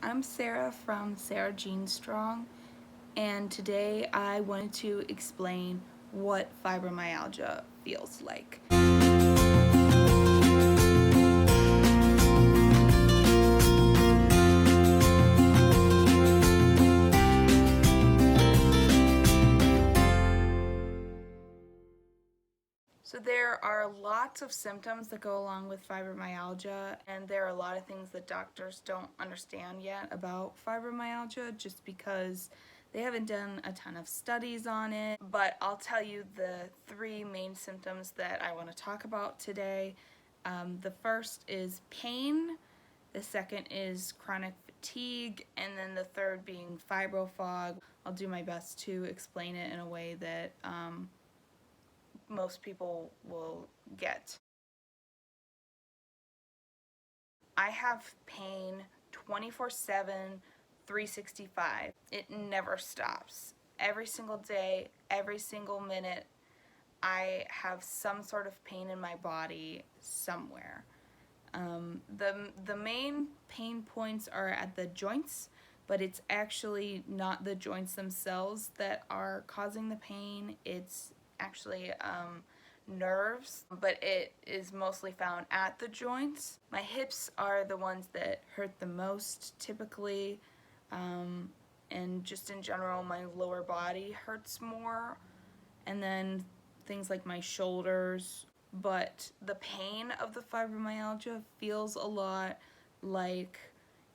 I'm Sarah from Sarah Jean Strong, and today I wanted to explain what fibromyalgia feels like. So there are lots of symptoms that go along with fibromyalgia, and there are a lot of things that doctors don't understand yet about fibromyalgia just because they haven't done a ton of studies on it. But I'll tell you the three main symptoms that I want to talk about today. The first is pain, the second is chronic fatigue, and then the third being fibro fog. I'll do my best to explain it in a way that most people will get. I have pain 24/7, 365. It never stops. Every single day, every single minute, I have some sort of pain in my body somewhere. The main pain points are at the joints, but it's actually not the joints themselves that are causing the pain. It's actually nerves, but it is mostly found at the joints. My hips are the ones that hurt the most typically, and just in general my lower body hurts more, and then things like my shoulders. But the pain of the fibromyalgia feels a lot like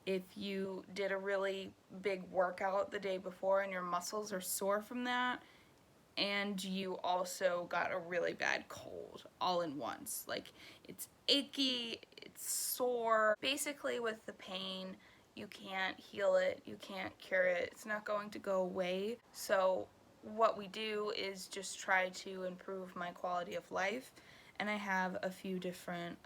if you did a really big workout the day before and your muscles are sore from that, and you also got a really bad cold all in once. Like, it's achy, it's sore. Basically, with the pain, you can't heal it, you can't cure it, it's not going to go away. So what we do is just try to improve my quality of life, and I have a few different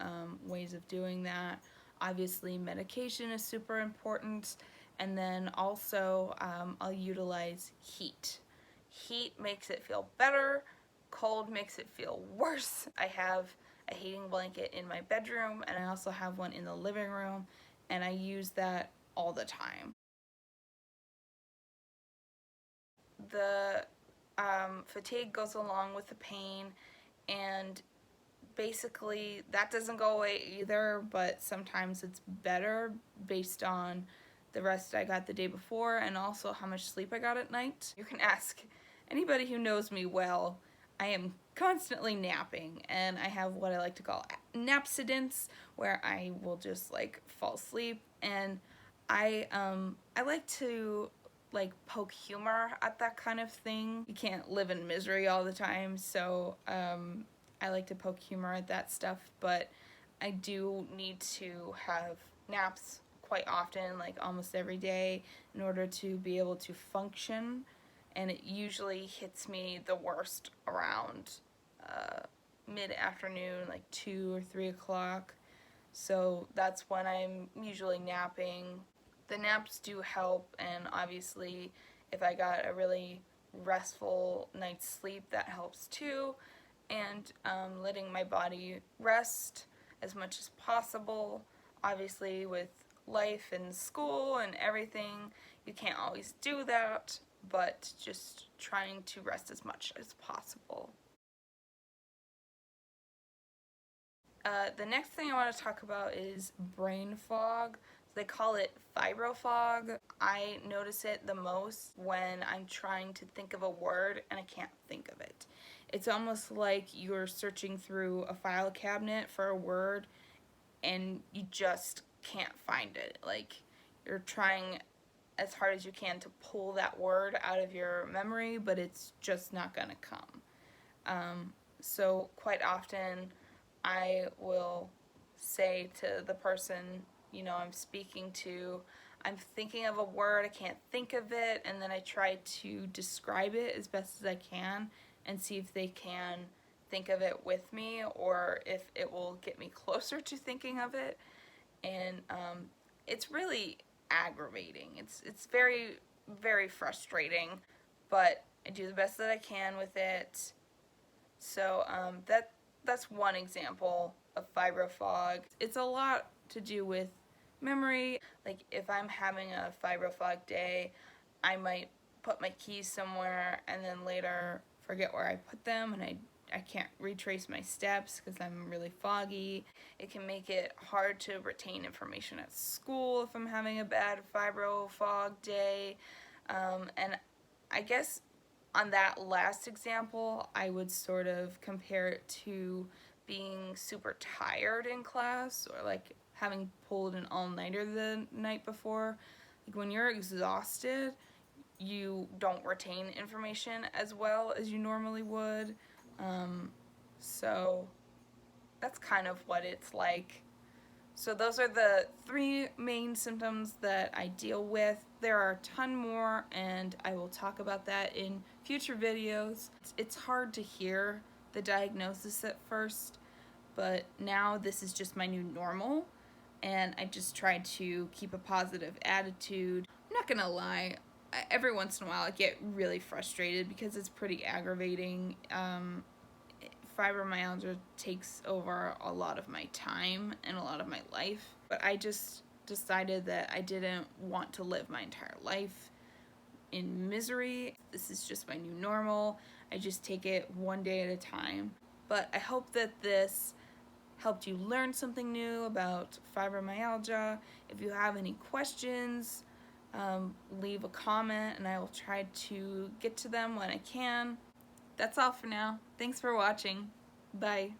ways of doing that. Obviously, medication is super important, and then also I'll utilize heat. Heat makes it feel better, cold makes it feel worse. I have a heating blanket in my bedroom, and I also have one in the living room, and I use that all the time. The fatigue goes along with the pain, and basically that doesn't go away either, but sometimes it's better based on the rest I got the day before and also how much sleep I got at night. You can ask anybody who knows me well. I am constantly napping, and I have what I like to call napsidents, where I will just like fall asleep, and I like to like poke humor at that kind of thing. You can't live in misery all the time, so I like to poke humor at that stuff, but I do need to have naps quite often, like almost every day, in order to be able to function, and it usually hits me the worst around mid-afternoon, like 2 or 3 o'clock. So that's when I'm usually napping. The naps do help, and obviously if I got a really restful night's sleep, that helps too. And letting my body rest as much as possible. Obviously, with life and school and everything, you can't always do that, but just trying to rest as much as possible. The next thing I want to talk about is brain fog. They call it fibro fog. I notice it the most when I'm trying to think of a word and I can't think of it. It's almost like you're searching through a file cabinet for a word and you just can't find it. Like, you're trying as hard as you can to pull that word out of your memory, but it's just not gonna come. So quite often I will say to the person, I'm speaking to, I'm thinking of a word, I can't think of it, and then I try to describe it as best as I can and see if they can think of it with me or if it will get me closer to thinking of it. And it's really aggravating. It's very, very frustrating, but I do the best that I can with it. So that's one example of fibro fog. It's a lot to do with memory. Like if I'm having a Fibro Fog day, I might put my keys somewhere and then later forget where I put them, and I can't retrace my steps because I'm really foggy. It can make it hard to retain information at school if I'm having a bad Fibro Fog day. And I guess on that last example, I would sort of compare it to being super tired in class, or like having pulled an all-nighter the night before. Like when you're exhausted, you don't retain information as well as you normally would. So that's kind of what it's like. So those are the 3 main symptoms that I deal with. There are a ton more, and I will talk about that in future videos. It's hard to hear the diagnosis at first, but now this is just my new normal, and I just try to keep a positive attitude. I'm not gonna lie, every once in a while I get really frustrated because it's pretty aggravating. Fibromyalgia takes over a lot of my time and a lot of my life, but I just decided that I didn't want to live my entire life in misery. This is just my new normal. I just take it one day at a time. But I hope that this helped you learn something new about fibromyalgia. If you have any questions, leave a comment and I will try to get to them when I can. That's all for now. Thanks for watching. Bye.